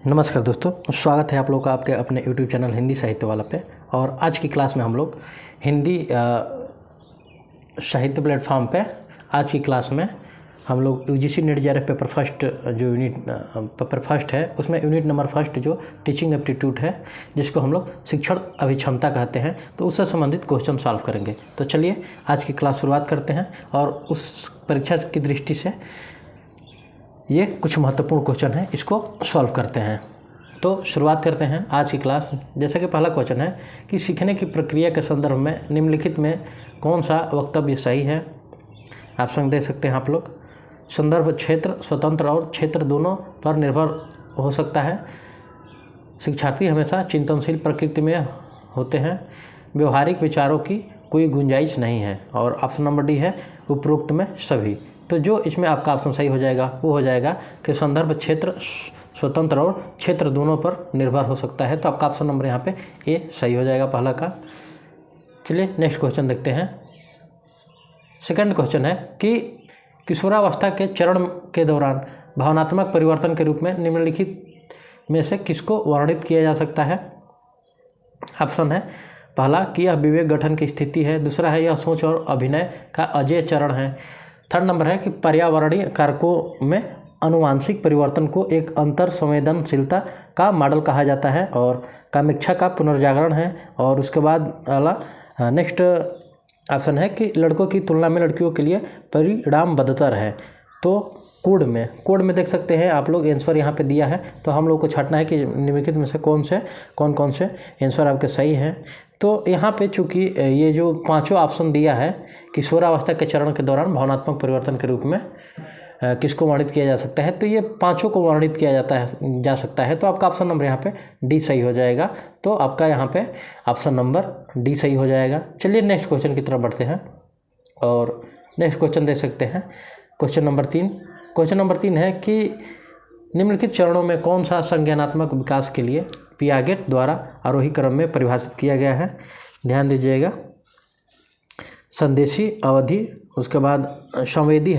नमस्कार दोस्तों, स्वागत है आप लोग का आपके अपने YouTube चैनल हिंदी साहित्य वाला पे। और आज की क्लास में हम लोग हिंदी साहित्य प्लेटफॉर्म पे आज की क्लास में हम लोग UGC net JRF paper first जो पेपर फर्स्ट है उसमें यूनिट नंबर फर्स्ट जो टीचिंग एप्टीट्यूड है जिसको हम लोग शिक्षण अभिक्षमता कहते हैं, तो उससे संबंधित क्वेश्चन सॉल्व करेंगे। तो चलिए आज की क्लास शुरुआत करते हैं और उस परीक्षा की दृष्टि से ये कुछ महत्वपूर्ण क्वेश्चन है, इसको सॉल्व करते हैं। तो शुरुआत करते हैं आज की क्लास। जैसे कि पहला क्वेश्चन है कि सीखने की प्रक्रिया के संदर्भ में निम्नलिखित में कौन सा वक्तव्य सही है। ऑप्शन दे सकते हैं आप लोग। संदर्भ क्षेत्र स्वतंत्र और क्षेत्र दोनों पर निर्भर हो सकता है। शिक्षार्थी हमेशा चिंतनशील प्रकृति में होते हैं। व्यवहारिक विचारों की कोई गुंजाइश नहीं है। और ऑप्शन नंबर डी है उपरोक्त में सभी। तो जो इसमें आपका ऑप्शन सही हो जाएगा वो हो जाएगा कि संदर्भ क्षेत्र स्वतंत्र और क्षेत्र दोनों पर निर्भर हो सकता है। तो आपका ऑप्शन नंबर यहाँ पे ए सही हो जाएगा पहला का। चलिए नेक्स्ट क्वेश्चन देखते हैं। सेकंड क्वेश्चन है कि किशोरावस्था के चरण के दौरान भावनात्मक परिवर्तन के रूप में निम्नलिखित में से किसको वर्णित किया जा सकता है। ऑप्शन है पहला कि यह विवेक गठन की स्थिति है। दूसरा है यह सोच और अभिनय का अजेय चरण है। थर्ड नंबर है कि पर्यावरणीय कारकों में अनुवांशिक परिवर्तन को एक अंतर संवेदनशीलता का मॉडल कहा जाता है। और कामेच्छा का पुनर्जागरण है। और उसके बाद अगला नेक्स्ट ऑप्शन है कि लड़कों की तुलना में लड़कियों के लिए परिणाम बदतर है। तो कोड में देख सकते हैं आप लोग आंसर यहाँ पे दिया है। तो हम लोग को छांटना है कि निम्नलिखित में से कौन से आंसर आपके सही हैं। तो यहाँ पे चूँकि ये जो पांचों ऑप्शन दिया है किशोरावस्था के चरण के दौरान भावनात्मक परिवर्तन के रूप में किसको वर्णित किया जा सकता है, तो ये पांचों को वर्णित किया जा सकता है। तो आपका ऑप्शन नंबर यहाँ पे डी सही हो जाएगा। तो आपका यहाँ पे ऑप्शन नंबर डी सही हो जाएगा। चलिए नेक्स्ट क्वेश्चन की तरफ बढ़ते हैं और नेक्स्ट क्वेश्चन देख सकते हैं। क्वेश्चन नंबर तीन है कि निम्नलिखित चरणों में कौन सा संज्ञानात्मक विकास के लिए पियागेट द्वारा आरोही क्रम में परिभाषित किया गया है। ध्यान दीजिएगा। संदेशी अवधि, उसके बाद संवेदी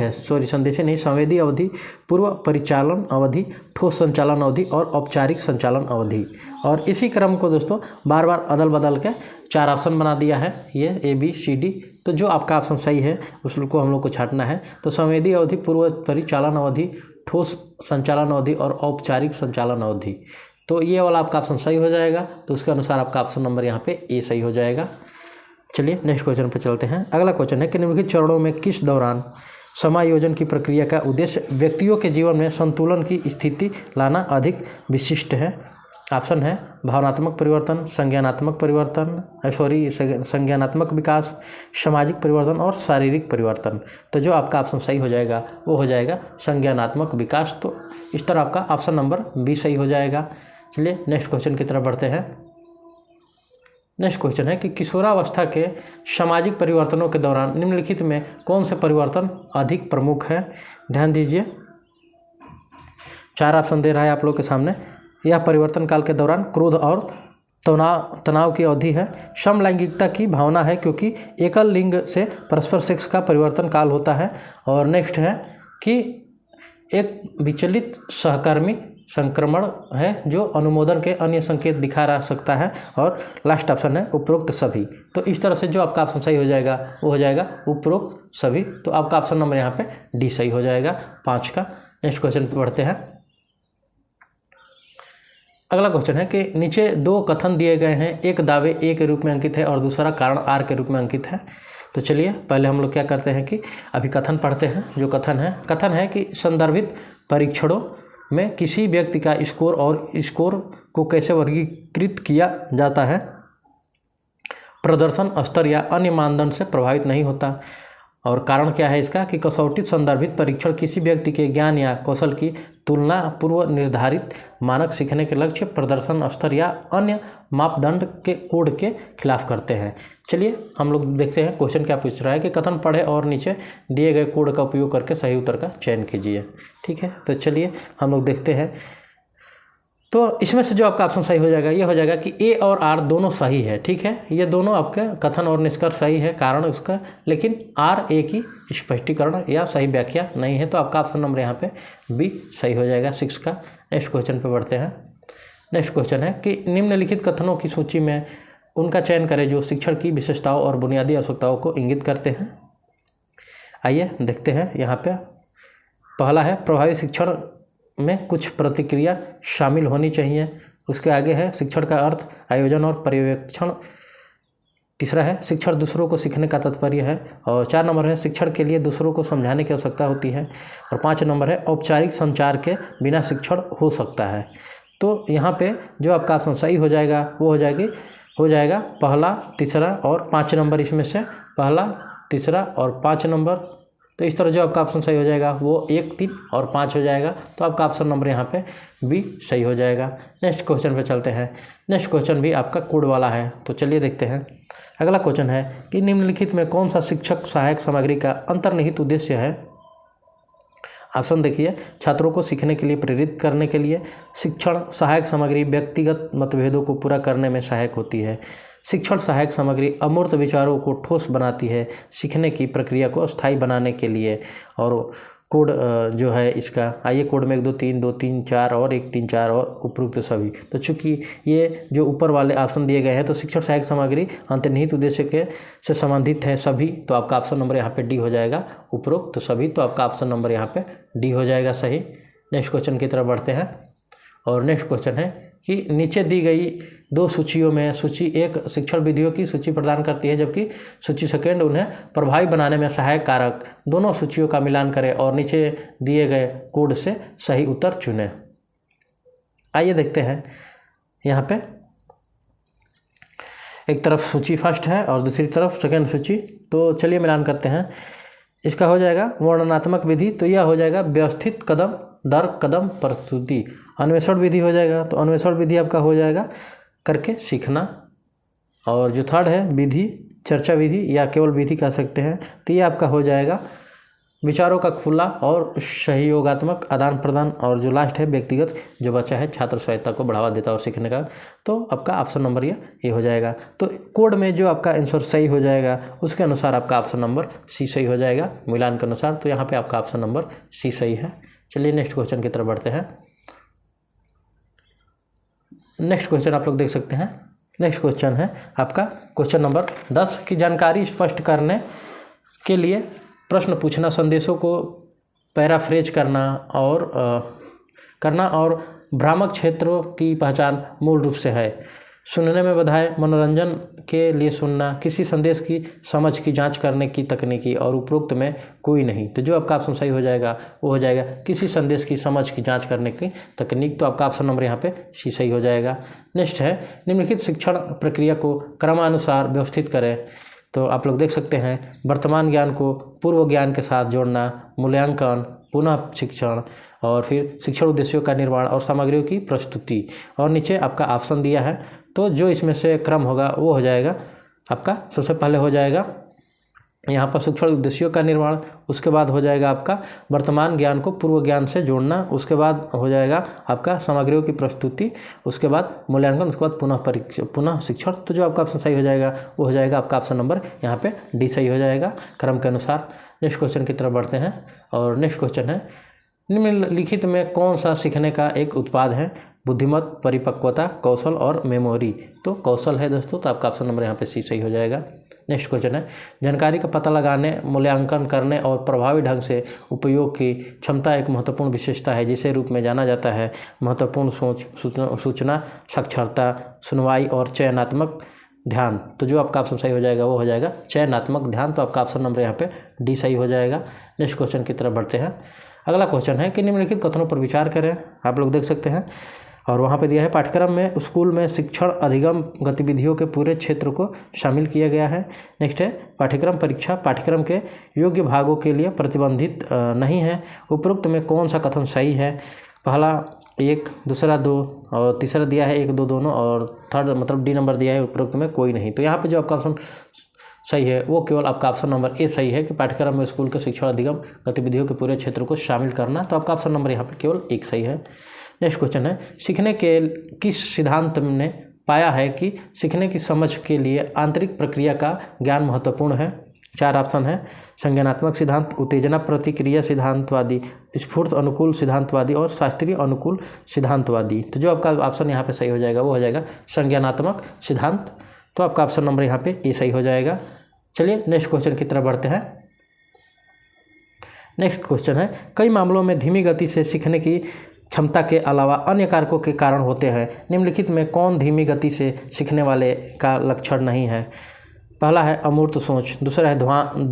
अवधि, पूर्व परिचालन अवधि, ठोस संचालन अवधि और औपचारिक संचालन अवधि। और इसी क्रम को दोस्तों बार बार अदल बदल के 4 ऑप्शन बना दिया है, ये ABCD। तो जो आपका ऑप्शन सही है उसको हम लोग को छांटना है। तो संवेदी अवधि, पूर्व परिचालन अवधि, ठोस संचालन अवधि और औपचारिक संचालन अवधि। तो ये वाला आपका ऑप्शन सही हो जाएगा। तो उसके अनुसार आपका ऑप्शन नंबर यहाँ पे ए सही हो जाएगा। चलिए नेक्स्ट क्वेश्चन पे चलते हैं। अगला क्वेश्चन है कि निम्नलिखित चरणों में किस दौरान समायोजन की प्रक्रिया का उद्देश्य व्यक्तियों के जीवन में संतुलन की स्थिति लाना अधिक विशिष्ट है। ऑप्शन है भावनात्मक परिवर्तन, संज्ञानात्मक विकास, सामाजिक परिवर्तन और शारीरिक परिवर्तन। तो जो आपका ऑप्शन सही हो जाएगा वो हो जाएगा संज्ञानात्मक विकास। तो इस तरह आपका ऑप्शन नंबर बी सही हो जाएगा। चलिए नेक्स्ट क्वेश्चन की तरफ बढ़ते हैं। नेक्स्ट क्वेश्चन है कि किशोरावस्था के सामाजिक परिवर्तनों के दौरान निम्नलिखित में कौन से परिवर्तन अधिक प्रमुख है। ध्यान दीजिए, 4 ऑप्शन दे रहा है आप लोग के सामने। यह परिवर्तन काल के दौरान क्रोध और तनाव की अवधि है। समलैंगिकता की भावना है क्योंकि एकल लिंग से परस्पर सेक्स का परिवर्तन काल होता है। और नेक्स्ट है कि एक विचलित सहकर्मी संक्रमण है जो अनुमोदन के अन्य संकेत दिखा रहा सकता है। और लास्ट ऑप्शन है उपरोक्त सभी। तो इस तरह से जो आपका ऑप्शन सही हो जाएगा वो हो जाएगा उपरोक्त सभी। तो आपका ऑप्शन नंबर यहाँ पे डी सही हो जाएगा 5 का। नेक्स्ट क्वेश्चन पे बढ़ते हैं। अगला क्वेश्चन है कि नीचे 2 कथन दिए गए हैं, एक दावे ए के रूप में अंकित है और दूसरा कारण आर के रूप में अंकित है। तो चलिए पहले हम लोग क्या करते हैं कि अभी कथन पढ़ते हैं। जो कथन है कि संदर्भित परीक्षणों में किसी व्यक्ति का स्कोर और स्कोर को कैसे वर्गीकृत किया जाता है, प्रदर्शन स्तर या अन्य मानदंड से प्रभावित नहीं होता। और कारण क्या है इसका कि कसौटी संदर्भित परीक्षण किसी व्यक्ति के ज्ञान या कौशल की तुलना पूर्व निर्धारित मानक सीखने के लक्ष्य, प्रदर्शन स्तर या अन्य मापदंड के कोड के खिलाफ करते हैं। चलिए हम लोग देखते हैं क्वेश्चन क्या पूछ रहा है कि कथन पढ़े और नीचे दिए गए कोड का उपयोग करके सही उत्तर का चयन कीजिए। ठीक है, तो चलिए हम लोग देखते हैं। तो इसमें से जो आपका ऑप्शन सही हो जाएगा ये हो जाएगा कि ए और आर दोनों सही है। ठीक है, ये दोनों आपके कथन और निष्कर्ष सही है, कारण उसका, लेकिन आर ए की स्पष्टीकरण या सही व्याख्या नहीं है। तो आपका ऑप्शन नंबर यहाँ पे बी सही हो जाएगा 6 का। नेक्स्ट क्वेश्चन पे बढ़ते हैं। नेक्स्ट क्वेश्चन है कि निम्नलिखित कथनों की सूची में उनका चयन करें जो शिक्षण की विशेषताओं और बुनियादी आवश्यकताओं को इंगित करते हैं। आइए देखते हैं। यहाँ पे पहला है प्रभावी शिक्षण में कुछ प्रतिक्रिया शामिल होनी चाहिए। उसके आगे है शिक्षण का अर्थ, आयोजन और पर्यवेक्षण। तीसरा है शिक्षण दूसरों को सीखने का तात्पर्य है। और 4 नंबर है शिक्षण के लिए दूसरों को समझाने की आवश्यकता होती है। और 5 नंबर है औपचारिक संचार के बिना शिक्षण हो सकता है। तो यहाँ पे जो आपका ऑप्शन सही हो जाएगा वो हो जाएगा पहला, तीसरा और 5 नंबर। इसमें से पहला, तीसरा और 5 नंबर। तो इस तरह जो आपका ऑप्शन सही हो जाएगा वो 1, 3 और 5 हो जाएगा। तो आपका ऑप्शन नंबर यहाँ पे बी सही हो जाएगा। नेक्स्ट क्वेश्चन पे चलते हैं। नेक्स्ट क्वेश्चन भी आपका कोड वाला है, तो चलिए देखते हैं। अगला क्वेश्चन है कि निम्नलिखित में कौन सा शिक्षक सहायक सामग्री का अंतर्निहित उद्देश्य है। ऑप्शन देखिए, छात्रों को सीखने के लिए प्रेरित करने के लिए। शिक्षण सहायक सामग्री व्यक्तिगत मतभेदों को पूरा करने में सहायक होती है। शिक्षण सहायक सामग्री अमूर्त विचारों को ठोस बनाती है, सीखने की प्रक्रिया को स्थायी बनाने के लिए। और कोड जो है इसका, आइए कोड में 1 2 3 2 3 4 और 1 3 4 और उपरोक्त सभी। तो चूंकि ये जो ऊपर वाले ऑप्शन दिए गए हैं तो शिक्षण सहायक सामग्री अंतर्निहित उद्देश्य के से संबंधित है सभी। तो आपका ऑप्शन नंबर यहाँ पे डी हो जाएगा, उपरोक्त सभी। तो आपका ऑप्शन नंबर यहाँ पे डी हो जाएगा सही। नेक्स्ट क्वेश्चन की तरफ बढ़ते हैं। और नेक्स्ट क्वेश्चन है कि नीचे दी गई 2 सूचियों में सूची 1 शिक्षण विधियों की सूची प्रदान करती है, जबकि सूची सेकेंड उन्हें प्रभावी बनाने में सहायक कारक। दोनों सूचियों का मिलान करें और नीचे दिए गए कोड से सही उत्तर चुनें। आइए देखते हैं। यहाँ पे एक तरफ सूची फर्स्ट है और दूसरी तरफ सेकेंड सूची। तो चलिए मिलान करते हैं। इसका हो जाएगा वर्णनात्मक विधि, तो यह हो जाएगा व्यवस्थित कदम दर कदम प्रस्तुति। अन्वेषण विधि हो जाएगा, तो अन्वेषण विधि आपका हो जाएगा करके सीखना। और जो थर्ड है विधि, चर्चा विधि या केवल विधि कह सकते हैं, तो ये आपका हो जाएगा विचारों का खुला और सहयोगात्मक आदान प्रदान। और जो लास्ट है व्यक्तिगत, जो बचा है छात्र स्वायत्ता को बढ़ावा देता और सीखने का। तो आपका ऑप्शन नंबर ये हो जाएगा। तो कोड में जो आपका आंसर सही हो जाएगा उसके अनुसार आपका ऑप्शन नंबर सी सही हो जाएगा मिलान के अनुसार। तो यहाँ पे आपका ऑप्शन नंबर सी सही है। चलिए नेक्स्ट क्वेश्चन की तरफ बढ़ते हैं। नेक्स्ट क्वेश्चन आप लोग देख सकते हैं। नेक्स्ट क्वेश्चन है आपका क्वेश्चन नंबर 10 की जानकारी स्पष्ट करने के लिए प्रश्न पूछना, संदेशों को पैराफ्रेज करना और भ्रामक क्षेत्रों की पहचान मूल रूप से है। सुनने में बधाई, मनोरंजन के लिए सुनना, किसी संदेश की समझ की जांच करने की तकनीकी और उपरोक्त में कोई नहीं। तो जो आपका ऑप्शन सही हो जाएगा वो हो जाएगा किसी संदेश की समझ की जांच करने की तकनीक। तो आपका ऑप्शन नंबर यहाँ पे सी सही हो जाएगा। नेक्स्ट है निम्नलिखित शिक्षण प्रक्रिया को क्रमानुसार व्यवस्थित करें। तो आप लोग देख सकते हैं वर्तमान ज्ञान को पूर्व ज्ञान के साथ जोड़ना, मूल्यांकन, पुनः शिक्षण और फिर शिक्षण उद्देश्यों का निर्माण और सामग्रियों की प्रस्तुति। और नीचे आपका ऑप्शन दिया है, तो जो इसमें से क्रम होगा वो हो जाएगा आपका सबसे पहले हो जाएगा यहाँ पर शिक्षण उद्देश्यों का निर्माण, उसके बाद हो जाएगा आपका वर्तमान ज्ञान को पूर्व ज्ञान से जोड़ना, उसके बाद हो जाएगा आपका सामग्रियों की प्रस्तुति, उसके बाद मूल्यांकन, उसके बाद पुनः शिक्षण। तो जो आपका ऑप्शन सही हो जाएगा वो हो जाएगा आपका ऑप्शन नंबर यहाँ पे डी सही हो जाएगा क्रम के अनुसार। नेक्स्ट क्वेश्चन की तरफ बढ़ते हैं। और नेक्स्ट क्वेश्चन है निम्नलिखित में कौन सा सीखने का एक उत्पाद है। बुद्धिमत्ता, परिपक्वता, कौशल और मेमोरी। तो कौशल है दोस्तों, तो आपका ऑप्शन नंबर यहाँ पे सी सही हो जाएगा। नेक्स्ट क्वेश्चन है जानकारी का पता लगाने, मूल्यांकन करने और प्रभावी ढंग से उपयोग की क्षमता एक महत्वपूर्ण विशेषता है जिसे रूप में जाना जाता है महत्वपूर्ण सूचना साक्षरता, सुनवाई और चयनात्मक ध्यान। तो जो आपका ऑप्शन सही हो जाएगा वो हो जाएगा चयनात्मक ध्यान। तो आपका ऑप्शन नंबर यहाँ पे डी सही हो जाएगा। नेक्स्ट क्वेश्चन की तरफ बढ़ते हैं। अगला क्वेश्चन है कि निम्नलिखित कथनों पर विचार करें। आप लोग देख सकते हैं और वहाँ पे दिया है पाठ्यक्रम में स्कूल में शिक्षण अधिगम गतिविधियों के पूरे क्षेत्र को शामिल किया गया है। नेक्स्ट है पाठ्यक्रम परीक्षा पाठ्यक्रम के योग्य भागों के लिए प्रतिबंधित नहीं है। उपरोक्त में कौन सा कथन सही है। पहला 1, दूसरा 2 और तीसरा दिया है 1 2 दोनों और थर्ड मतलब डी नंबर दिया है उपरोक्त में कोई नहीं। तो यहाँ पे जो आपका ऑप्शन सही है वो केवल आपका ऑप्शन नंबर ए सही है कि पाठ्यक्रम में स्कूल के शिक्षण अधिगम गतिविधियों के पूरे क्षेत्र को शामिल करना। तो आपका ऑप्शन नंबर यहाँ पे केवल 1 सही है। नेक्स्ट क्वेश्चन है सीखने के किस सिद्धांत ने पाया है कि सीखने की समझ के लिए आंतरिक प्रक्रिया का ज्ञान महत्वपूर्ण है। 4 ऑप्शन है, संज्ञानात्मक सिद्धांत, उत्तेजना प्रतिक्रिया सिद्धांतवादी, स्फूर्त अनुकूल सिद्धांतवादी और शास्त्रीय अनुकूल सिद्धांतवादी। तो जो आपका ऑप्शन यहाँ पे सही हो जाएगा वो हो जाएगा संज्ञानात्मक सिद्धांत। तो आपका ऑप्शन नंबर यहाँ पे ए सही हो जाएगा। चलिए नेक्स्ट क्वेश्चन की तरफ बढ़ते हैं। नेक्स्ट क्वेश्चन है, कई मामलों में धीमी गति से सीखने की क्षमता के अलावा अन्य कारकों के कारण होते हैं। निम्नलिखित में कौन धीमी गति से सीखने वाले का लक्षण नहीं है? पहला है अमूर्त सोच, दूसरा है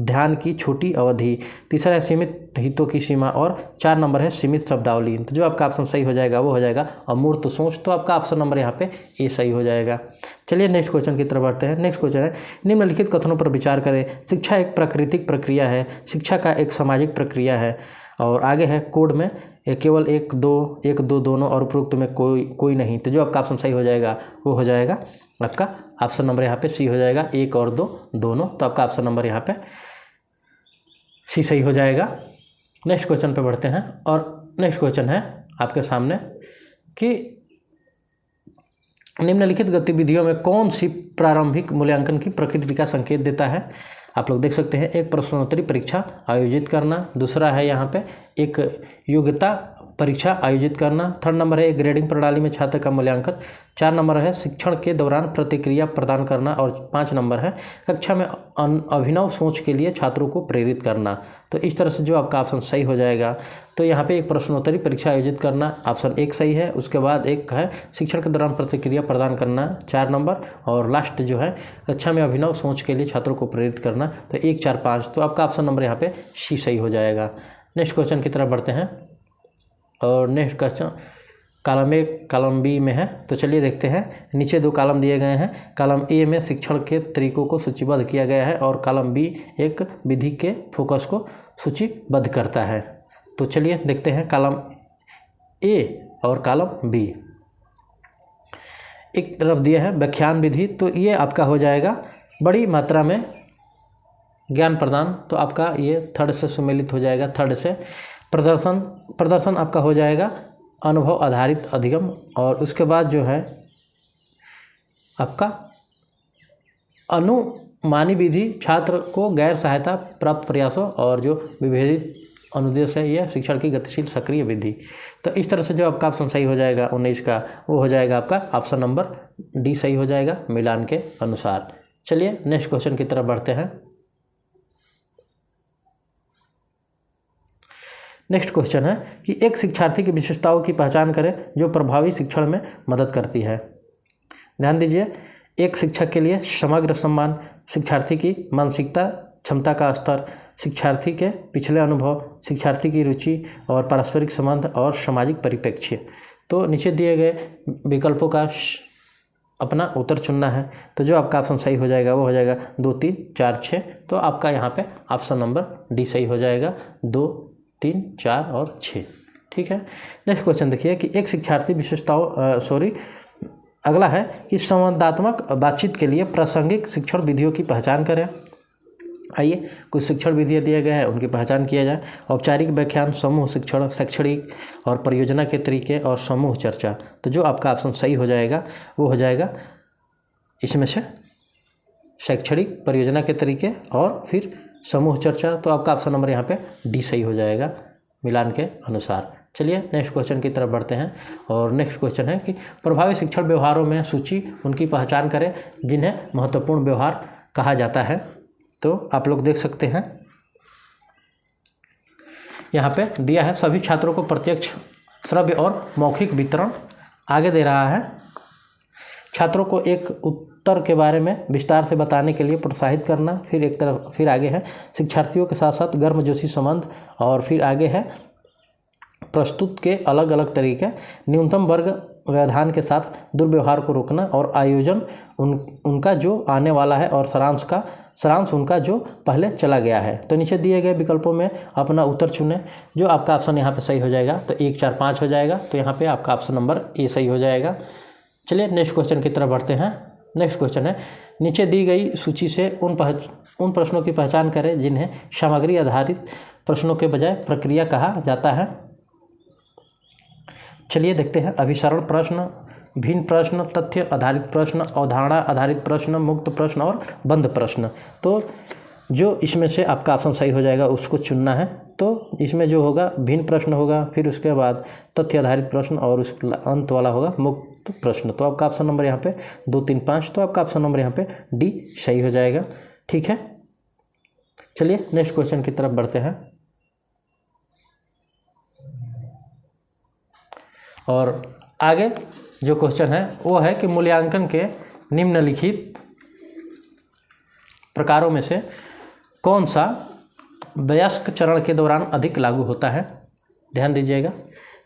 ध्यान की छोटी अवधि, तीसरा है सीमित हितों की सीमा और 4 नंबर है सीमित शब्दावली। तो जो आपका ऑप्शन सही हो जाएगा वो हो जाएगा अमूर्त सोच। तो आपका ऑप्शन नंबर यहाँ पे ए सही हो जाएगा। चलिए नेक्स्ट क्वेश्चन की तरफ बढ़ते हैं। नेक्स्ट क्वेश्चन है, निम्नलिखित कथनों पर विचार करें। शिक्षा एक प्राकृतिक प्रक्रिया है, शिक्षा का एक सामाजिक प्रक्रिया है। और आगे है कोड में केवल एक दो दोनों और उपरोक्त में कोई नहीं। तो जो आपका ऑप्शन सही हो जाएगा वो हो जाएगा आपका ऑप्शन नंबर यहाँ पे सी हो जाएगा, 1 और 2 दोनों। तो आपका ऑप्शन नंबर यहाँ पे सी सही हो जाएगा। नेक्स्ट क्वेश्चन पे बढ़ते हैं और नेक्स्ट क्वेश्चन है आपके सामने कि निम्नलिखित गतिविधियों में कौन सी प्रारंभिक मूल्यांकन की प्रकृति का संकेत देता है? आप लोग देख सकते हैं, एक प्रश्नोत्तरी परीक्षा आयोजित करना, दूसरा है यहाँ पे एक योग्यता परीक्षा आयोजित करना, 3rd नंबर है एक ग्रेडिंग प्रणाली में छात्र का मूल्यांकन, 4 नंबर है शिक्षण के दौरान प्रतिक्रिया प्रदान करना और 5 नंबर है कक्षा में अभिनव सोच के लिए छात्रों को प्रेरित करना। तो इस तरह से जो आपका ऑप्शन सही हो जाएगा। तो यहाँ पे एक प्रश्नोत्तरी परीक्षा आयोजित करना ऑप्शन 1 सही है, उसके बाद एक है शिक्षण के दौरान प्रतिक्रिया प्रदान करना 4 नंबर, और लास्ट जो है कक्षा में अभिनव सोच के लिए छात्रों को प्रेरित करना। तो 1, 4, 5। तो आपका ऑप्शन नंबर यहाँ पे सी सही हो जाएगा। नेक्स्ट क्वेश्चन की तरफ बढ़ते हैं और next question column A column B में है। तो चलिए देखते हैं, नीचे 2 कॉलम दिए गए हैं। कॉलम ए में शिक्षण के तरीकों को सूचीबद्ध किया गया है और कॉलम बी एक विधि के फोकस को सूचीबद्ध करता है। तो चलिए देखते हैं कॉलम ए और कॉलम बी। एक तरफ दिया है व्याख्यान विधि, तो ये आपका हो जाएगा बड़ी मात्रा में ज्ञान प्रदान। तो आपका ये 3rd से सुमेलित हो जाएगा, 3rd से प्रदर्शन आपका हो जाएगा अनुभव आधारित अधिगम, और उसके बाद जो है आपका अनुमानी विधि छात्र को गैर सहायता प्राप्त प्रयासों और जो विभेदित अनुदेश है यह शिक्षण की गतिशील सक्रिय विधि। तो इस तरह से जो आपका ऑप्शन सही हो जाएगा 19 का वो हो जाएगा आपका ऑप्शन नंबर डी सही हो जाएगा मिलान के अनुसार। चलिए नेक्स्ट क्वेश्चन की तरफ बढ़ते हैं। नेक्स्ट क्वेश्चन है कि एक शिक्षार्थी की विशेषताओं की पहचान करें जो प्रभावी शिक्षण में मदद करती है। ध्यान दीजिए, एक शिक्षक के लिए समग्र सम्मान, शिक्षार्थी की मानसिकता क्षमता का स्तर, शिक्षार्थी के पिछले अनुभव, शिक्षार्थी की रुचि और पारस्परिक संबंध और सामाजिक परिप्रेक्ष्य। तो नीचे दिए गए विकल्पों का अपना उत्तर चुनना है। तो जो आपका ऑप्शन सही हो जाएगा वो हो जाएगा 2, 3, 4, 6। तो आपका यहाँ पे ऑप्शन नंबर डी सही हो जाएगा, 2, 3, 4 और 6। ठीक है। नेक्स्ट क्वेश्चन देखिए कि एक शिक्षार्थी विशेषताओं अगला है कि संवादात्मक बातचीत के लिए प्रासंगिक शिक्षण विधियों की पहचान करें। आइए कुछ शिक्षण विधियाँ दिए गए हैं उनकी पहचान किया जाए। औपचारिक व्याख्यान, समूह शिक्षण, शैक्षणिक और परियोजना के तरीके और समूह चर्चा। तो जो आपका ऑप्शन सही हो जाएगा वो हो जाएगा इसमें से शैक्षणिक, परियोजना के तरीके और फिर समूह चर्चा। तो आपका ऑप्शन नंबर यहाँ पे डी सही हो जाएगा मिलान के अनुसार। चलिए नेक्स्ट क्वेश्चन की तरफ बढ़ते हैं और नेक्स्ट क्वेश्चन है कि प्रभावी शिक्षण व्यवहारों में सूची उनकी पहचान करें जिन्हें महत्वपूर्ण व्यवहार कहा जाता है। तो आप लोग देख सकते हैं यहाँ पे दिया है सभी छात्रों को प्रत्यक्ष श्रव्य और मौखिक वितरण। आगे दे रहा है छात्रों को एक उत्तर के बारे में विस्तार से बताने के लिए प्रोत्साहित करना। फिर आगे है शिक्षार्थियों के साथ साथ गर्मजोशी संबंध, और फिर आगे है प्रस्तुत के अलग अलग तरीके, न्यूनतम वर्ग व्यवधान के साथ दुर्व्यवहार को रोकना और आयोजन उनका जो आने वाला है और सारांश उनका जो पहले चला गया है। तो नीचे दिए गए विकल्पों में अपना उत्तर चुनें। जो आपका ऑप्शन यहाँ पे सही हो जाएगा तो 1, 4, 5 हो जाएगा। तो यहाँ पे आपका ऑप्शन नंबर ए सही हो जाएगा। चलिए नेक्स्ट क्वेश्चन की तरफ बढ़ते हैं। नेक्स्ट क्वेश्चन है नीचे दी गई सूची से उन प्रश्नों की पहचान करें जिन्हें सामग्री आधारित प्रश्नों के बजाय प्रक्रिया कहा जाता है। चलिए देखते हैं अभिसरण प्रश्न, भिन्न प्रश्न, तथ्य आधारित प्रश्न, अवधारणा आधारित प्रश्न, मुक्त प्रश्न और बंद प्रश्न। तो जो इसमें से आपका ऑप्शन सही हो जाएगा उसको चुनना है। तो इसमें जो होगा भिन्न प्रश्न होगा, फिर उसके बाद तथ्य आधारित प्रश्न और उस अंत वाला होगा मुक्त प्रश्न। तो आपका ऑप्शन नंबर यहाँ पे 2, 3, 5, तो आपका ऑप्शन नंबर यहाँ पे डी सही हो जाएगा। ठीक है, चलिए नेक्स्ट क्वेश्चन की तरफ बढ़ते हैं। और आगे जो क्वेश्चन है वो है कि मूल्यांकन के निम्नलिखित प्रकारों में से कौन सा वयस्क चरण के दौरान अधिक लागू होता है। ध्यान दीजिएगा,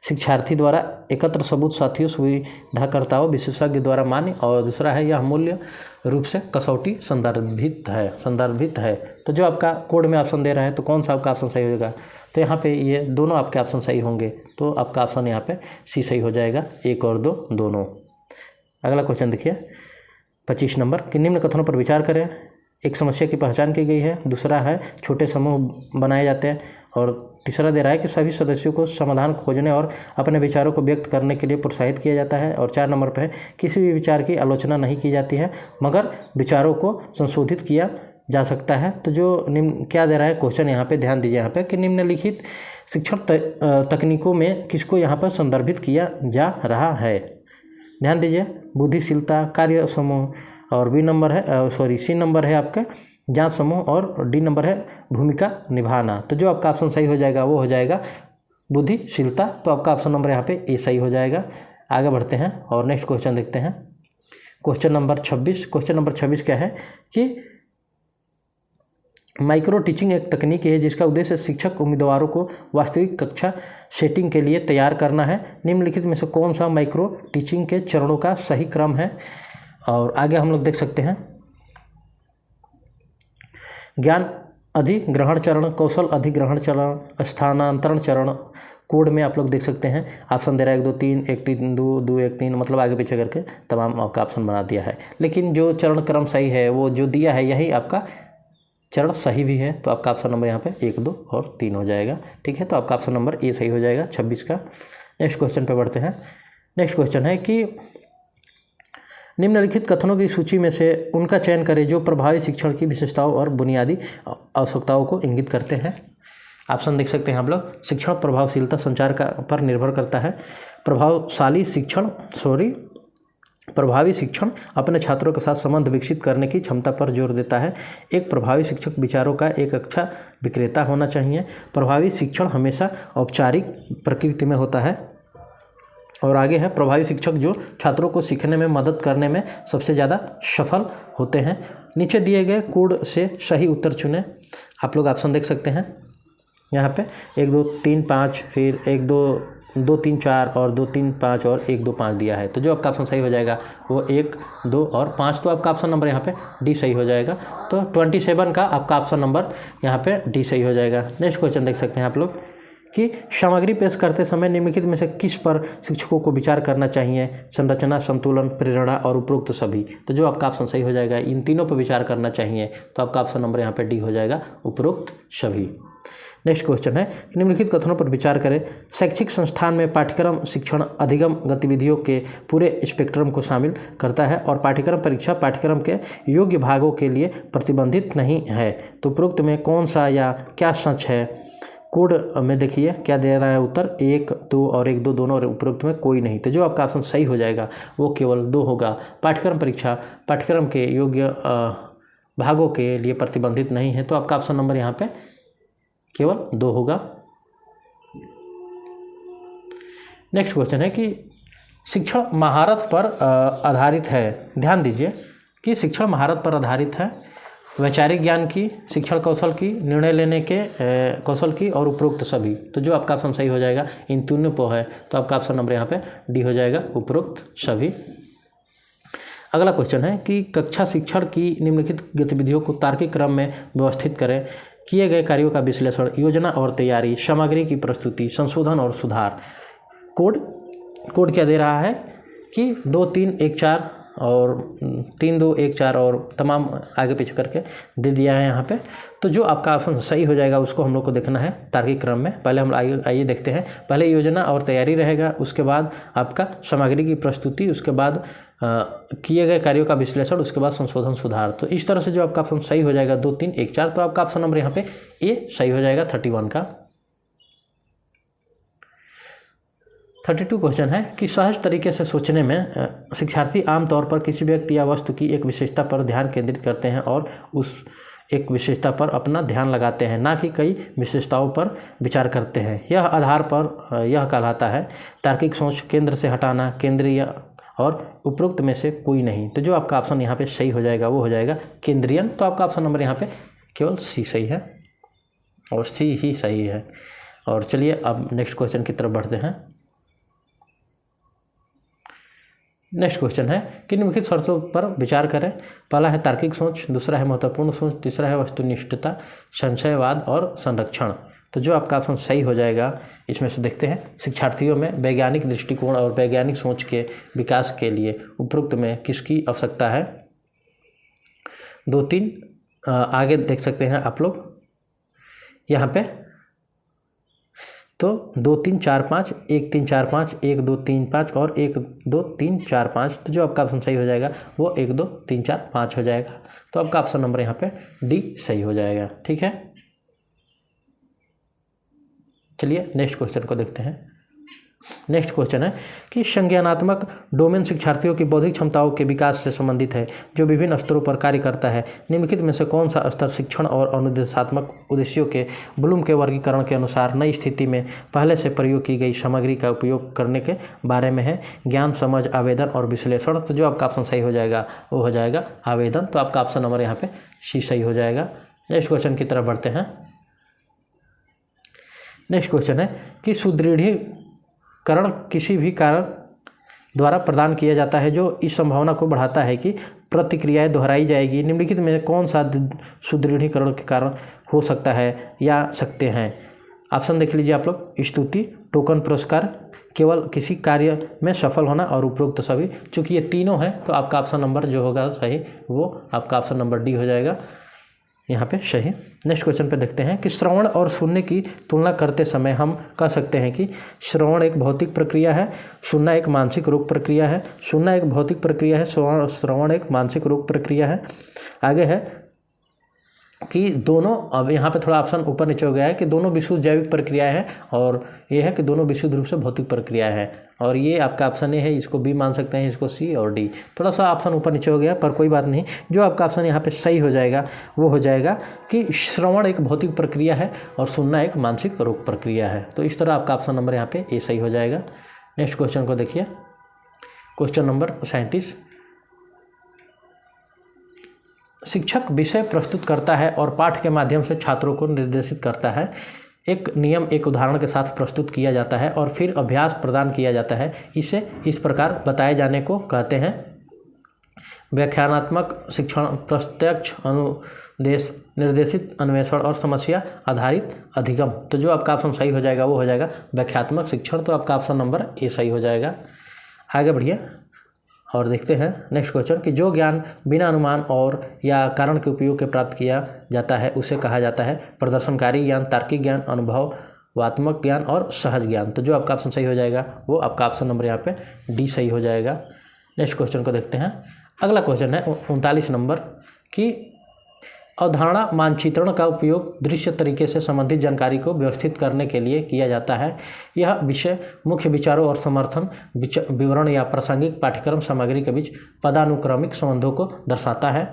शिक्षार्थी द्वारा एकत्र सबूत, साथियों, सुविधाकर्ताओं, विशेषज्ञ द्वारा मान्य, और दूसरा है यह मूल्य रूप से कसौटी संदर्भित है। तो जो आपका कोड में ऑप्शन दे रहा है तो कौन सा आपका ऑप्शन सही होगा, तो यहाँ पे ये दोनों आपके ऑप्शन सही होंगे। तो आपका ऑप्शन यहाँ पे सी सही हो जाएगा, 1 और 2 दोनों। अगला क्वेश्चन देखिए 25 नंबर कि निम्न कथनों पर विचार करें। एक समस्या की पहचान की गई है, दूसरा है छोटे समूह बनाए जाते हैं, और तीसरा दे रहा है कि सभी सदस्यों को समाधान खोजने और अपने विचारों को व्यक्त करने के लिए प्रोत्साहित किया जाता है, और 4 नंबर पर है किसी भी विचार की आलोचना नहीं की जाती है मगर विचारों को संशोधित किया जा सकता है। तो जो निम्न क्या दे रहा है क्वेश्चन यहाँ पे, ध्यान दीजिए यहाँ पे कि निम्नलिखित शिक्षण तकनीकों में किसको यहाँ पर संदर्भित किया जा रहा है। ध्यान दीजिए, बुद्धिशीलता, कार्य समूह, और सी नंबर है आपका जांच समूह, और डी नंबर है भूमिका निभाना। तो जो आपका ऑप्शन सही हो जाएगा वो हो जाएगा बुद्धिशीलता। तो आपका ऑप्शन नंबर यहाँ पे ए सही हो जाएगा। आगे बढ़ते हैं और नेक्स्ट क्वेश्चन देखते हैं। क्वेश्चन नंबर 26 क्या है कि माइक्रो टीचिंग एक तकनीक है जिसका उद्देश्य शिक्षक उम्मीदवारों को वास्तविक कक्षा सेटिंग के लिए तैयार करना है। निम्नलिखित में से कौन सा माइक्रो टीचिंग के चरणों का सही क्रम है। और आगे हम लोग देख सकते हैं ज्ञान अधिग्रहण चरण, कौशल अधिग्रहण चरण, स्थानांतरण चरण। कोड में आप लोग देख सकते हैं ऑप्शन दे रहा है 1, 2, 3, 1, 3, 2, 2, 1, 3, मतलब आगे पीछे करके तमाम आपका ऑप्शन बना दिया है। लेकिन जो चरण क्रम सही है वो जो दिया है यही आपका चरण सही भी है। तो आपका ऑप्शन नंबर यहाँ पे 1, 2 और 3 हो जाएगा। ठीक है, तो आपका ऑप्शन नंबर ए सही हो जाएगा 26 का। नेक्स्ट क्वेश्चन पे बढ़ते हैं। नेक्स्ट क्वेश्चन है कि निम्नलिखित कथनों की सूची में से उनका चयन करें जो प्रभावी शिक्षण की विशेषताओं और बुनियादी आवश्यकताओं को इंगित करते हैं। ऑप्शन देख सकते हैं आप लोग। शिक्षण प्रभावशीलता संचार पर निर्भर करता है। प्रभावी शिक्षण अपने छात्रों के साथ संबंध विकसित करने की क्षमता पर जोर देता है। एक प्रभावी शिक्षक विचारों का एक अच्छा विक्रेता होना चाहिए। प्रभावी शिक्षण हमेशा औपचारिक प्रकृति में होता है। और आगे है प्रभावी शिक्षक जो छात्रों को सीखने में मदद करने में सबसे ज़्यादा सफल होते हैं। नीचे दिए गए कोड से सही उत्तर चुनें। आप लोग ऑप्शन देख सकते हैं यहाँ पे 1, 2, 3, 5, फिर 1, 2, 3, 4 और 2, 3, 5 और 1, 2, 5 दिया है। तो जो आपका ऑप्शन सही हो जाएगा वो 1, 2 और 5। तो आपका ऑप्शन नंबर यहाँ पे डी सही हो जाएगा। तो 27 का आपका ऑप्शन नंबर यहाँ पे डी सही हो जाएगा। नेक्स्ट क्वेश्चन देख सकते हैं आप लोग कि सामग्री पेश करते समय निम्नलिखित में से किस पर शिक्षकों को विचार करना चाहिए। संरचना, संतुलन, प्रेरणा और उपरोक्त सभी। तो जो आपका ऑप्शन सही हो जाएगा इन तीनों पर विचार करना चाहिए। तो आपका ऑप्शन नंबर यहाँ पे डी हो जाएगा उपरोक्त सभी। नेक्स्ट क्वेश्चन है निम्नलिखित कथनों पर विचार करें। शैक्षिक संस्थान में पाठ्यक्रम शिक्षण अधिगम गतिविधियों के पूरे स्पेक्ट्रम को शामिल करता है और पाठ्यक्रम परीक्षा पाठ्यक्रम के योग्य भागों के लिए प्रतिबंधित नहीं है। तो उपरोक्त में कौन सा या क्या सच है। कोड में देखिए क्या दे रहा है उत्तर 1, 2 और 1, 2 दोनों, और उपरोक्त में कोई नहीं। तो जो आपका ऑप्शन सही हो जाएगा वो केवल 2 होगा। पाठ्यक्रम परीक्षा पाठ्यक्रम के योग्य भागों के लिए प्रतिबंधित नहीं है। तो आपका ऑप्शन नंबर यहाँ पे केवल 2 होगा। नेक्स्ट क्वेश्चन है कि शिक्षण महारत पर आधारित है। ध्यान दीजिए कि शिक्षण महारत पर आधारित है। वैचारिक ज्ञान की, शिक्षण कौशल की, निर्णय लेने के कौशल की और उपरोक्त सभी। तो जो आपका ऑप्शन सही हो जाएगा इन तीनों पर है। तो आपका ऑप्शन नंबर यहाँ पे डी हो जाएगा उपरोक्त सभी। अगला क्वेश्चन है कि कक्षा शिक्षण की निम्नलिखित गतिविधियों को तार्किक क्रम में व्यवस्थित करें। किए गए कार्यों का विश्लेषण, योजना और तैयारी, सामग्री की प्रस्तुति, संशोधन और सुधार। कोड क्या दे रहा है कि 2, 3, 1, 4 और 3, 2, 1, 4 और तमाम आगे पीछे करके दे दिया है यहाँ पे। तो जो आपका ऑप्शन सही हो जाएगा उसको हम लोग को देखना है तार्किक क्रम में। पहले हम आइए देखते हैं। पहले योजना और तैयारी रहेगा, उसके बाद आपका सामग्री की प्रस्तुति, उसके बाद किए गए कार्यों का विश्लेषण, उसके बाद संशोधन सुधार। तो इस तरह से जो आपका ऑप्शन सही हो जाएगा 2, 3, 1, 4, तो आपका ऑप्शन नंबर यहाँ पे ए सही हो जाएगा 31 का। 32 क्वेश्चन है कि सहज तरीके से सोचने में शिक्षार्थी आमतौर पर किसी व्यक्ति या वस्तु की एक विशेषता पर ध्यान केंद्रित करते हैं और उस एक विशेषता पर अपना ध्यान लगाते हैं, ना कि कई विशेषताओं पर विचार करते हैं। यह आधार पर यह कहलाता है तार्किक सोच, केंद्र से हटाना, केंद्रीय और उपरोक्त में से कोई नहीं। तो जो आपका ऑप्शन यहाँ पे सही हो जाएगा वो हो जाएगा केंद्रीयन। तो आपका ऑप्शन नंबर यहाँ पे केवल सी सही है और सी ही सही है। और चलिए अब नेक्स्ट क्वेश्चन की तरफ बढ़ते हैं। नेक्स्ट क्वेश्चन है कि निम्नलिखित शर्तों पर विचार करें। पहला है तार्किक सोच, दूसरा है महत्वपूर्ण सोच, तीसरा है वस्तुनिष्ठता, संशयवाद और संरक्षण। तो जो आपका ऑप्शन सही हो जाएगा इसमें से देखते हैं, शिक्षार्थियों में वैज्ञानिक दृष्टिकोण और वैज्ञानिक सोच के विकास के लिए उपरोक्त में किसकी आवश्यकता है। 2, 3 आगे देख सकते हैं आप लोग यहाँ पे। तो 2, 3, 4, 5, 1, 3, 4, 5, 1, 2, 3, 5 और 1, 2, 3, 4, 5। तो जो आपका ऑप्शन सही हो जाएगा वो 1, 2, 3, 4, 5 हो जाएगा। तो आपका ऑप्शन नंबर यहाँ पे डी सही हो जाएगा। ठीक है, चलिए नेक्स्ट क्वेश्चन को देखते हैं। नेक्स्ट क्वेश्चन है कि संज्ञानात्मक डोमेन शिक्षार्थियों की बौद्धिक क्षमताओं के विकास से संबंधित है जो विभिन्न स्तरों पर कार्य करता है। निम्नलिखित में से कौन सा स्तर शिक्षण और अनुदेशात्मक उद्देश्यों के ब्लूम के वर्गीकरण के अनुसार नई स्थिति में पहले से प्रयोग की गई सामग्री का उपयोग करने के बारे में है। ज्ञान, समझ, आवेदन और विश्लेषण। तो जो आपका ऑप्शन सही हो जाएगा वो हो जाएगा आवेदन। तो आपका ऑप्शन नंबर यहाँ पे सी सही हो जाएगा। नेक्स्ट क्वेश्चन की तरफ बढ़ते हैं। नेक्स्ट क्वेश्चन है कि सुदृढ़ीकरण किसी भी कारण द्वारा प्रदान किया जाता है जो इस संभावना को बढ़ाता है कि प्रतिक्रियाएं दोहराई जाएगी। निम्नलिखित में कौन सा सुदृढ़ीकरण के कारण हो सकता है या सकते हैं। ऑप्शन देख लीजिए आप लोग। स्तुति, टोकन पुरस्कार, केवल किसी कार्य में सफल होना और उपरोक्त सभी। चूँकि ये तीनों हैं तो आपका ऑप्शन नंबर जो होगा सही वो आपका ऑप्शन नंबर डी हो जाएगा यहाँ पे सही। नेक्स्ट क्वेश्चन पे देखते हैं कि श्रवण और सुनने की तुलना करते समय हम कह सकते हैं कि श्रवण एक भौतिक प्रक्रिया है, सुनना एक मानसिक रूप प्रक्रिया है। सुनना एक भौतिक प्रक्रिया है, श्रवण एक मानसिक रूप प्रक्रिया है। आगे है कि दोनों, अब यहाँ पे थोड़ा ऑप्शन ऊपर नीचे हो गया है कि दोनों विशुद्ध जैविक प्रक्रियाएं हैं और ये है कि दोनों विशुद्ध रूप से भौतिक प्रक्रिया है। और ये आपका ऑप्शन ए है, इसको बी मान सकते हैं, इसको सी और डी। थोड़ा सा ऑप्शन ऊपर नीचे हो गया पर कोई बात नहीं। जो आपका ऑप्शन यहाँ पे सही हो जाएगा वो हो जाएगा कि श्रवण एक भौतिक प्रक्रिया है और सुनना एक मानसिक रूप प्रक्रिया है। तो इस तरह आपका ऑप्शन नंबर यहाँ पे ए सही हो जाएगा। नेक्स्ट क्वेश्चन को देखिए, क्वेश्चन नंबर 37। शिक्षक विषय प्रस्तुत करता है और पाठ के माध्यम से छात्रों को निर्देशित करता है। एक नियम एक उदाहरण के साथ प्रस्तुत किया जाता है और फिर अभ्यास प्रदान किया जाता है। इसे इस प्रकार बताए जाने को कहते हैं व्याख्यानात्मक शिक्षण, प्रत्यक्ष अनुदेश, निर्देशित अन्वेषण और समस्या आधारित अधिगम। तो जो आपका ऑप्शन सही हो जाएगा वो हो जाएगा व्याख्यात्मक शिक्षण। तो आपका ऑप्शन नंबर ए सही हो जाएगा। आगे बढ़िए और देखते हैं नेक्स्ट क्वेश्चन कि जो ज्ञान बिना अनुमान और या कारण के उपयोग के प्राप्त किया जाता है उसे कहा जाता है प्रदर्शनकारी ज्ञान, तार्किक ज्ञान, अनुभवात्मक ज्ञान और सहज ज्ञान। तो जो आपका ऑप्शन सही हो जाएगा वो आपका ऑप्शन नंबर यहाँ पे डी सही हो जाएगा। नेक्स्ट क्वेश्चन को देखते हैं। अगला क्वेश्चन है 39 नंबर कि अवधारणा मानचित्रण का उपयोग दृश्य तरीके से संबंधित जानकारी को व्यवस्थित करने के लिए किया जाता है। यह विषय मुख्य विचारों और समर्थन विवरण या प्रासंगिक पाठ्यक्रम सामग्री के बीच पदानुक्रमिक संबंधों को दर्शाता है।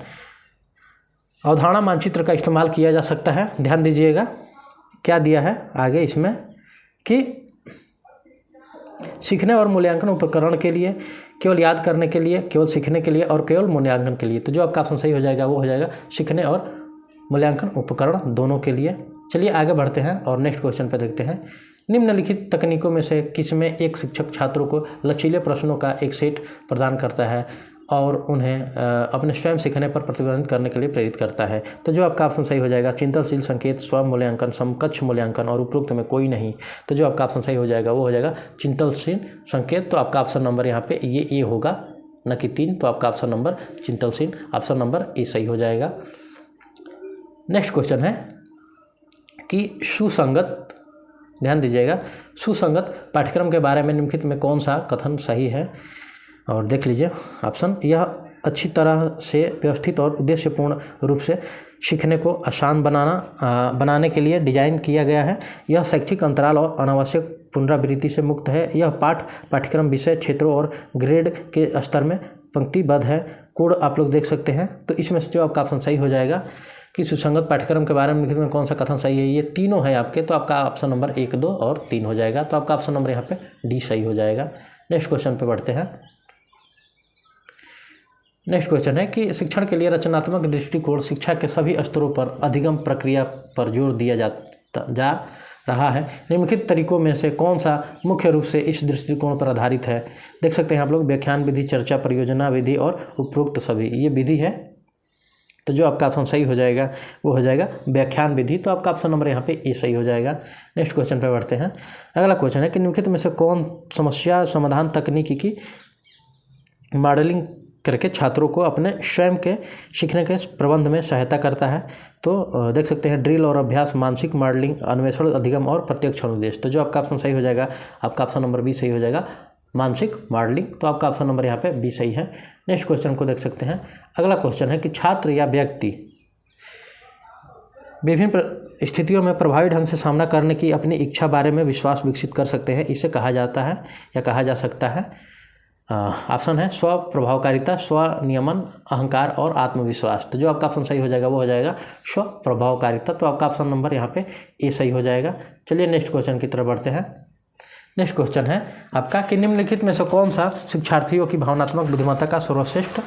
अवधारणा मानचित्र का इस्तेमाल किया जा सकता है। ध्यान दीजिएगा क्या दिया है आगे इसमें कि सीखने और मूल्यांकन उपकरण के लिए, केवल याद करने के लिए, केवल सीखने के लिए और केवल मूल्यांकन के लिए। तो जो आपका ऑप्शन सही हो जाएगा वो हो जाएगा सीखने और मूल्यांकन उपकरण दोनों के लिए। चलिए आगे बढ़ते हैं और नेक्स्ट क्वेश्चन पर देखते हैं। निम्नलिखित तकनीकों में से किसमें एक शिक्षक छात्रों को लचीले प्रश्नों का एक सेट प्रदान करता है और उन्हें अपने स्वयं सीखने पर प्रतिबंधित करने के लिए प्रेरित करता है। तो जो आपका ऑप्शन सही हो जाएगा चिंतनशील संकेत, स्व मूल्यांकन, समकक्ष मूल्यांकन और उपरोक्त में कोई नहीं। तो जो आपका ऑप्शन सही हो जाएगा वो हो जाएगा चिंतनशील संकेत। तो आपका ऑप्शन नंबर यहाँ पे ये ए होगा न कि 3। तो आपका ऑप्शन नंबर चिंतनशील, ऑप्शन नंबर ए सही हो जाएगा। नेक्स्ट क्वेश्चन है कि सुसंगत, ध्यान दीजिएगा, सुसंगत पाठ्यक्रम के बारे में निम्नलिखित में कौन सा कथन सही है। और देख लीजिए ऑप्शन, यह अच्छी तरह से व्यवस्थित और उद्देश्यपूर्ण रूप से सीखने को आसान बनाने के लिए डिजाइन किया गया है। यह शैक्षिक अंतराल और अनावश्यक पुनरावृत्ति से मुक्त है। यह पाठ्यक्रम विषय क्षेत्रों और ग्रेड के स्तर में पंक्तिबद्ध है। कोड आप लोग देख सकते हैं। तो इसमें से जो आपका ऑप्शन सही हो जाएगा कि सुसंगत पाठ्यक्रम के बारे में लिखित में कौन सा कथन सही है, ये तीनों है आपके, तो आपका ऑप्शन नंबर 1, 2 और 3 हो जाएगा। तो आपका ऑप्शन नंबर यहाँ पे डी सही हो जाएगा। नेक्स्ट क्वेश्चन पे बढ़ते हैं। नेक्स्ट क्वेश्चन है कि शिक्षण के लिए रचनात्मक दृष्टिकोण शिक्षा के सभी स्तरों पर अधिगम प्रक्रिया पर जोर दिया जा रहा है। निम्नलिखित तरीकों में से कौन सा मुख्य रूप से इस दृष्टिकोण पर आधारित है? देख सकते हैं आप लोग, व्याख्यान विधि, चर्चा, परियोजना विधि और उपरोक्त सभी, ये विधि है। तो जो आपका ऑप्शन सही हो जाएगा वो हो जाएगा व्याख्यान विधि। तो आपका ऑप्शन नंबर यहाँ पे ए सही हो जाएगा। नेक्स्ट क्वेश्चन पे बढ़ते हैं। अगला क्वेश्चन है कि निम्नलिखित में से कौन समस्या समाधान तकनीकी की मॉडलिंग करके छात्रों को अपने स्वयं के सीखने के प्रबंध में सहायता करता है? तो देख सकते हैं ड्रिल और अभ्यास, मानसिक मॉडलिंग, अन्वेषण, अधिगम और प्रत्यक्ष अनुदेश। तो जो आपका ऑप्शन सही हो जाएगा, आपका ऑप्शन नंबर बी सही हो जाएगा, मानसिक मॉडलिंग। तो आपका ऑप्शन नंबर यहाँ पे बी सही है। नेक्स्ट क्वेश्चन को देख सकते हैं। अगला क्वेश्चन है कि छात्र या व्यक्ति विभिन्न स्थितियों में प्रभावी ढंग से सामना करने की अपनी इच्छा बारे में विश्वास विकसित कर सकते हैं। इसे कहा जाता है या कहा जा सकता है, ऑप्शन है स्व प्रभावकारिता, स्व नियमन, अहंकार और आत्मविश्वास। तो जो आपका ऑप्शन सही हो जाएगा वो हो जाएगा स्व प्रभावकारिता। तो आपका ऑप्शन नंबर यहाँ पे ए सही हो जाएगा। चलिए नेक्स्ट क्वेश्चन की तरफ बढ़ते हैं। नेक्स्ट क्वेश्चन है आपका कि निम्नलिखित में से कौन सा शिक्षार्थियों की भावनात्मक बुद्धिमत्ता का सर्वश्रेष्ठ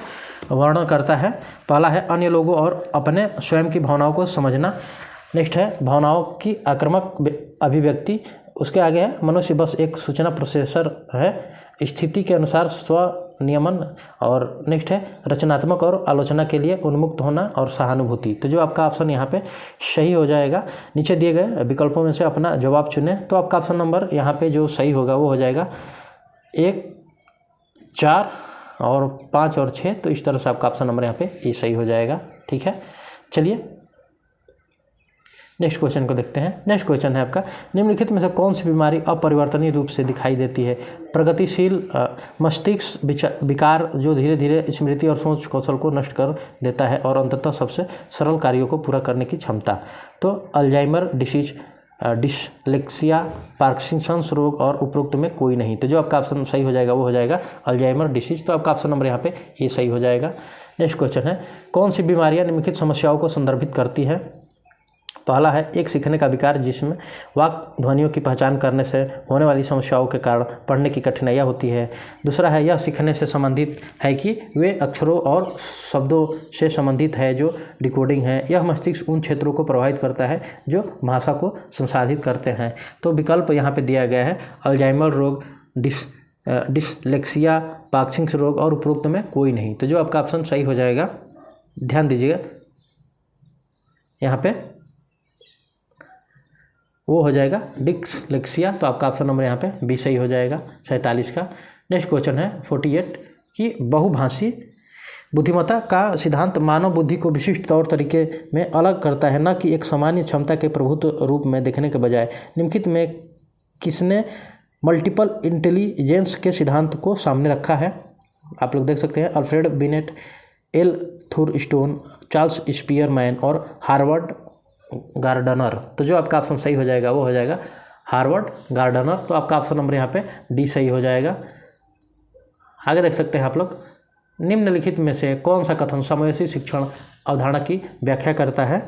वर्णन करता है? पहला है अन्य लोगों और अपने स्वयं की भावनाओं को समझना। नेक्स्ट है भावनाओं की आक्रामक अभिव्यक्ति। उसके आगे है मनुष्य बस एक सूचना प्रोसेसर है, स्थिति के अनुसार स्व नियमन। और नेक्स्ट है रचनात्मक और आलोचना के लिए उन्मुक्त होना और सहानुभूति। तो जो आपका ऑप्शन यहाँ पे सही हो जाएगा, नीचे दिए गए विकल्पों में से अपना जवाब चुनें। तो आपका ऑप्शन नंबर यहाँ पे जो सही होगा वो हो जाएगा 1, 4 और 5 और 6। तो इस तरह से आपका ऑप्शन नंबर यहाँ पे ये सही हो जाएगा। ठीक है, चलिए नेक्स्ट क्वेश्चन को देखते हैं। नेक्स्ट क्वेश्चन है आपका निम्नलिखित में से कौन सी बीमारी अपरिवर्तनीय रूप से दिखाई देती है? प्रगतिशील मस्तिष्क विकार जो धीरे धीरे स्मृति और सोच कौशल को नष्ट कर देता है और अंततः सबसे सरल कार्यों को पूरा करने की क्षमता। तो अल्जाइमर डिसीज, डिसलेक्सिया, पार्किंसंस रोग और उपरोक्त में कोई नहीं। तो जो आपका ऑप्शन सही हो जाएगा वो हो जाएगा अल्जाइमर डिसीज। तो आपका ऑप्शन नंबर यहाँ पे ये सही हो जाएगा। नेक्स्ट क्वेश्चन है कौन सी बीमारियाँ निम्नलिखित समस्याओं को संदर्भित करती है? पहला है एक सीखने का विकार जिसमें वाक ध्वनियों की पहचान करने से होने वाली समस्याओं के कारण पढ़ने की कठिनाइयाँ होती है। दूसरा है यह सीखने से संबंधित है कि वे अक्षरों और शब्दों से संबंधित है जो डिकोडिंग है। यह मस्तिष्क उन क्षेत्रों को प्रभावित करता है जो भाषा को संसाधित करते हैं। तो विकल्प यहाँ पे दिया गया है अल्जाइमर रोग, डिसलेक्सिया, पार्किंसंस रोग और उपरोक्त में कोई नहीं। तो जो आपका ऑप्शन सही हो जाएगा, ध्यान दीजिएगा यहाँ पे, वो हो जाएगा डिसलेक्सिया। तो आपका ऑप्शन नंबर यहाँ पे बी सही हो जाएगा 47 का। नेक्स्ट क्वेश्चन है 48 कि बहुभाषी बुद्धिमत्ता का सिद्धांत मानव बुद्धि को विशिष्ट तौर तरीके में अलग करता है, न कि एक सामान्य क्षमता के प्रभुत्व रूप में देखने के बजाय। निम्नलिखित में किसने मल्टीपल इंटेलिजेंस के सिद्धांत को सामने रखा है? आप लोग देख सकते हैं Alfred Binet, L Thurstone, Charles Spearman और हार्वर्ड गार्डनर। तो जो आपका ऑप्शन सही हो जाएगा वो हो जाएगा हार्वर्ड गार्डनर। तो आपका ऑप्शन नंबर यहाँ पे डी सही हो जाएगा। आगे देख सकते हैं आप लोग निम्नलिखित में से कौन सा कथन समावेशी शिक्षण अवधारणा की व्याख्या करता है?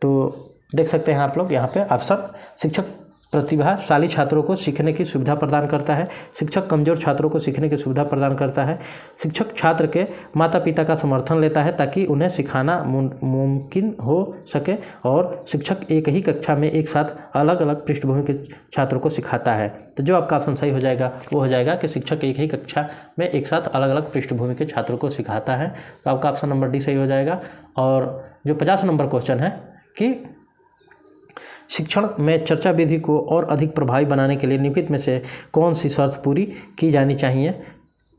तो देख सकते हैं आप लोग यहाँ पे ऑप्शन, शिक्षक प्रतिभाशाली छात्रों को सीखने की सुविधा प्रदान करता है, शिक्षक कमजोर छात्रों को सीखने की सुविधा प्रदान करता है, शिक्षक छात्र के माता पिता का समर्थन लेता है ताकि उन्हें सिखाना मुमकिन हो सके, और शिक्षक एक ही कक्षा में एक साथ अलग अलग पृष्ठभूमि के छात्रों को सिखाता है। तो जो आपका ऑप्शन सही हो जाएगा वो हो जाएगा कि शिक्षक एक ही कक्षा में एक साथ अलग अलग पृष्ठभूमि के छात्रों को सिखाता है। तो आपका ऑप्शन नंबर डी सही हो जाएगा। और जो 50 नंबर क्वेश्चन है कि शिक्षण में चर्चा विधि को और अधिक प्रभावी बनाने के लिए निम्नलिखित में से कौन सी शर्त पूरी की जानी चाहिए?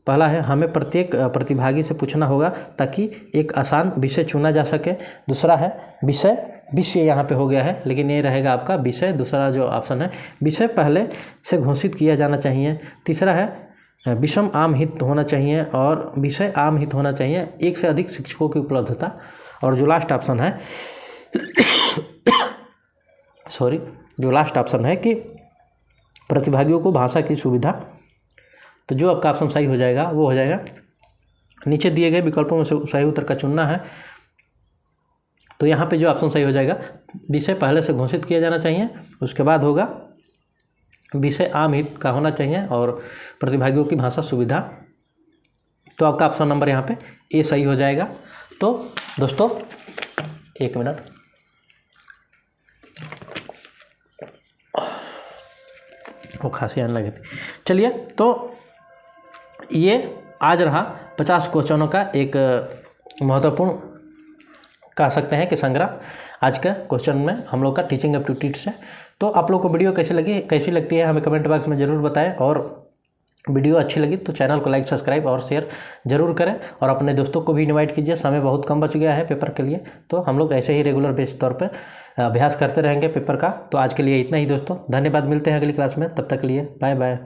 पहला है हमें प्रत्येक प्रतिभागी से पूछना होगा ताकि एक आसान विषय चुना जा सके। दूसरा है विषय यहाँ पे हो गया है लेकिन ये रहेगा आपका विषय। दूसरा जो ऑप्शन है विषय पहले से घोषित किया जाना चाहिए। तीसरा है विषम आम हित होना चाहिए और विषय आम हित होना चाहिए, एक से अधिक शिक्षकों की उपलब्धता। और जो लास्ट ऑप्शन है जो लास्ट ऑप्शन है कि प्रतिभागियों को भाषा की सुविधा। तो जो आपका ऑप्शन सही हो जाएगा वो हो जाएगा, नीचे दिए गए विकल्पों में से सही उत्तर का चुनना है। तो यहाँ पे जो ऑप्शन सही हो जाएगा, विषय पहले से घोषित किया जाना चाहिए, उसके बाद होगा विषय आम हित का होना चाहिए और प्रतिभागियों की भाषा सुविधा। तो आपका ऑप्शन नंबर यहाँ पे ए सही हो जाएगा। तो दोस्तों एक मिनट, वो खांसी आने लगी थी। चलिए, तो ये आज रहा 50 क्वेश्चनों का एक महत्वपूर्ण कह सकते हैं कि संग्रह आज का क्वेश्चन में हम लोग का टीचिंग एप्टीट्यूड्स है। तो आप लोग को वीडियो कैसी लगती है हमें कमेंट बॉक्स में ज़रूर बताएं, और वीडियो अच्छी लगी तो चैनल को लाइक, सब्सक्राइब और शेयर जरूर करें, और अपने दोस्तों को भी इनवाइट कीजिए। समय बहुत कम बच गया है पेपर के लिए, तो हम लोग ऐसे ही रेगुलर बेस तौर पर अभ्यास करते रहेंगे पेपर का। तो आज के लिए इतना ही दोस्तों, धन्यवाद। मिलते हैं अगली क्लास में, तब तक के लिए बाय बाय।